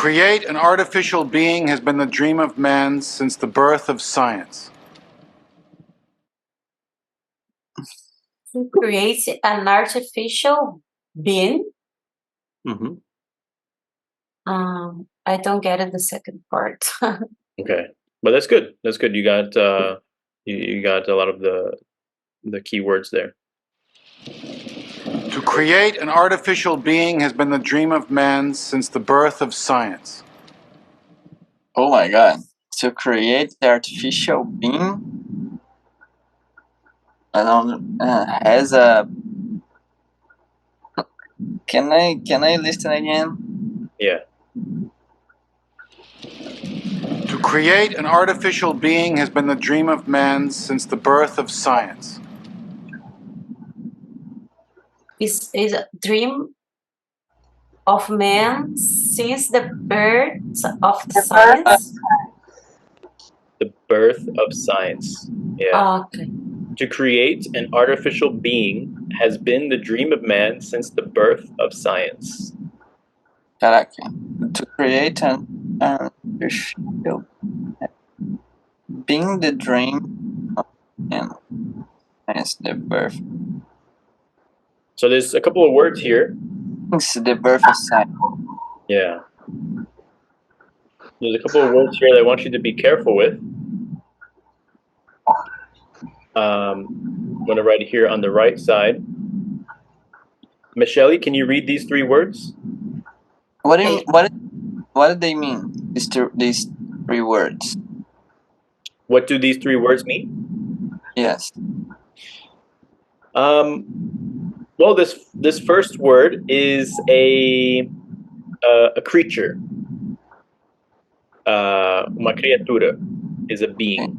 create an artificial being has been the dream of man since the birth of science. To create an artificial being? Mm-hmm. I don't get it, the second part. Okay, but that's good. That's good. You got you got a lot of the key words there. To create an artificial being has been the dream of man since the birth of science. Oh my god. To create the artificial being, I don't has a. Can I listen again? Yeah. To create an artificial being has been the dream of man since the birth of science. Is a dream of man since the birth of science? The birth of science. Yeah. Okay. To create an artificial being has been the dream of man since the birth of science. Caraca. To create an artificial being the dream of man since the birth. So there's a couple of words here. Since the birth of science. Yeah. There's a couple of words here that I want you to be careful with. I'm going to write here on the right side. Michelle, can you read these three words? What do you what do they mean? These three words. What do these three words mean? Yes. Well, this first word is a creature. Uma criatura is a being.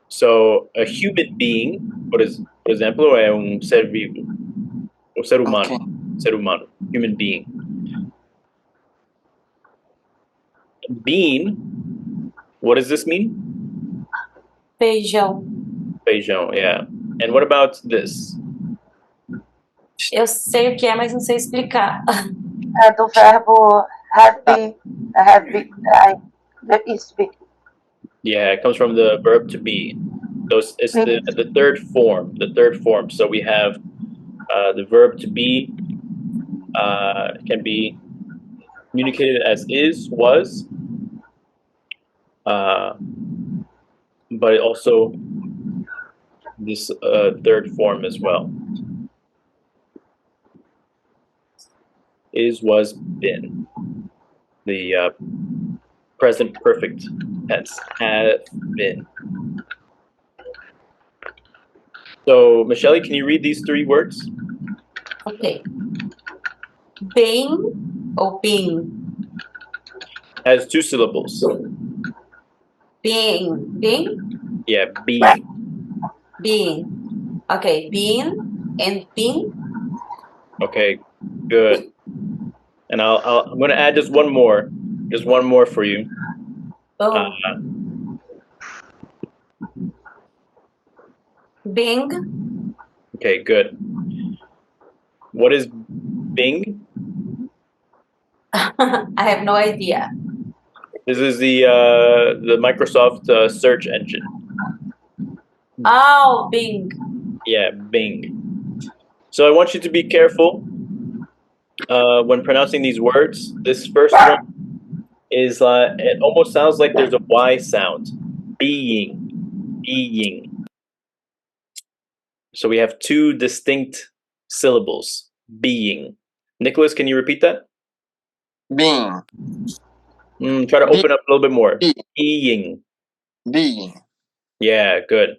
So a human being, por exemplo, é ser vivo, o ser humano, Okay. ser humano, human being. Bean, what does this mean? Feijão. Feijão, yeah. And what about this? Eu sei o que é, mas não sei explicar. É do verbo is be. Yeah, it comes from the verb to be. So it's the third form. The third form. So we have the verb to be can be communicated as is, was, but also this third form as well. Is, was, been. The present perfect tense, have been. So, Michelle, can you read these three words? Okay. Being or being? Has two syllables. Being. Being? Yeah, being. Being. Okay, being and being. Okay, good. And I'm going to add just one more for you. Oh. Being. Okay, good. What is Bing? I have no idea. This is the Microsoft search engine. Oh, Bing. Yeah, Bing. So I want you to be careful when pronouncing these words. This first one is it almost sounds like there's a Y sound. Being, being. So we have two distinct syllables. Being. Nicholas, can you repeat that? Being. Try to open up a little bit more. Being. Being. Yeah, good.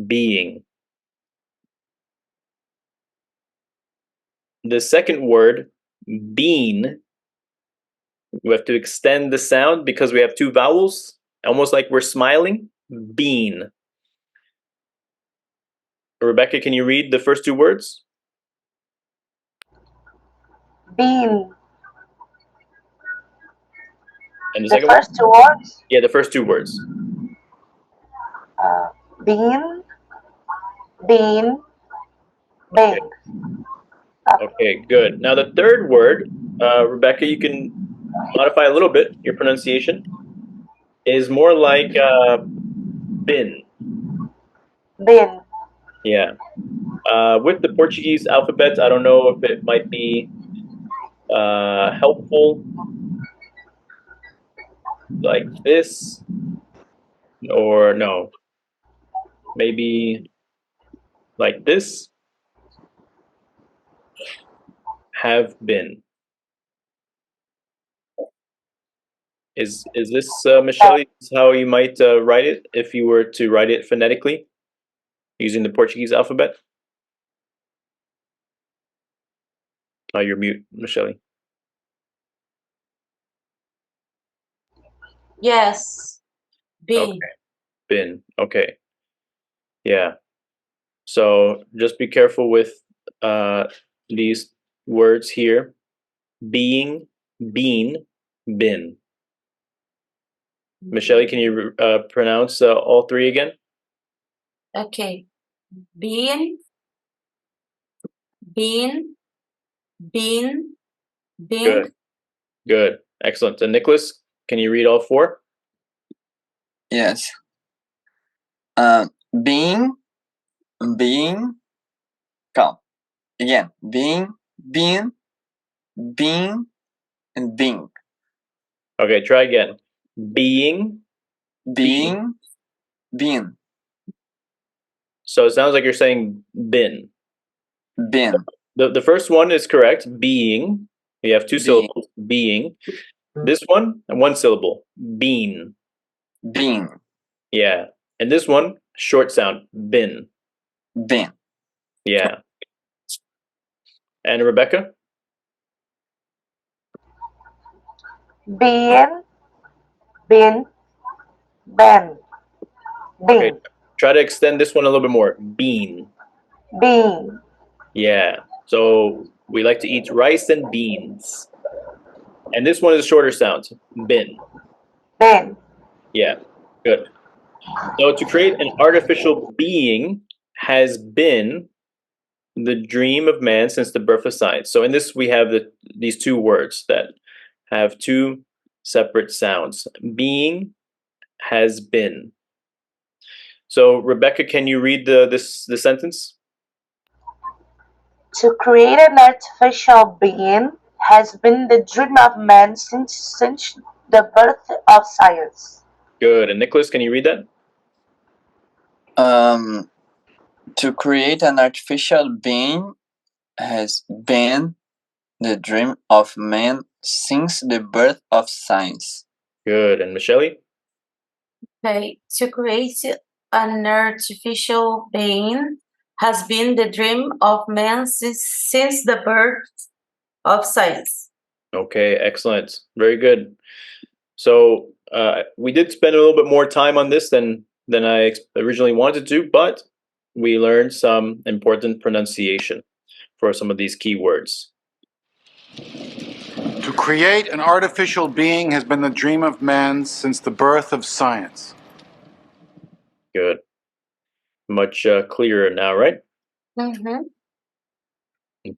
Being. The second word, bean, we have to extend the sound because we have two vowels, almost like we're smiling. Bean. Rebecca, can you read the first two words? Bean. And the The second first one? two words? Yeah, the first two words. Bean. Bean. Bing. Okay, good. Now the third word, Rebecca, you can modify a little bit your pronunciation. Is more like bin. Bin. Yeah. With the Portuguese alphabet, I don't know if it might be helpful like this or no. Maybe like this. Have been. Is this Michelle? Is this how you might write it if you were to write it phonetically using the Portuguese alphabet? Oh, you're mute, Michelle. Yes. Been. Okay. Been. Okay. Yeah. So just be careful with these words here. Being, been, been. Michelle, can you pronounce all three again? Okay. Been, been, been, been. Good. Good. Excellent. And Nicholas, can you read all four? Yes. Being, come again. Being, and being. Okay, try again. Being. Being. So it sounds like you're saying been. The first one is correct. Being. You have two syllables. Being. This one syllable. Been. Yeah. And this one, short sound. Been. Yeah. And Rebecca? Bin. Bin. Ben. Okay. Bin. Try to extend this one a little bit more. Bean. Bin. Yeah. So we like to eat rice and beans. And this one is a shorter sound. Bin. Ben. Yeah. Good. So to create an artificial being has been the dream of man since the birth of science. So in this we have these two words that have two separate sounds. Being has been. So Rebecca, can you read the sentence? To create an artificial being has been the dream of man since the birth of science. Good. And Nicholas, can you read that? To create an artificial being has been the dream of man since the birth of science. Good. And Michelle? Okay. To create an artificial being has been the dream of man since the birth of science. Okay, excellent. Very good. So we did spend a little bit more time on this than I originally wanted to, but we learned some important pronunciation for some of these keywords. To create an artificial being has been the dream of man since the birth of science. Good. Much clearer now, right? Mm-hmm.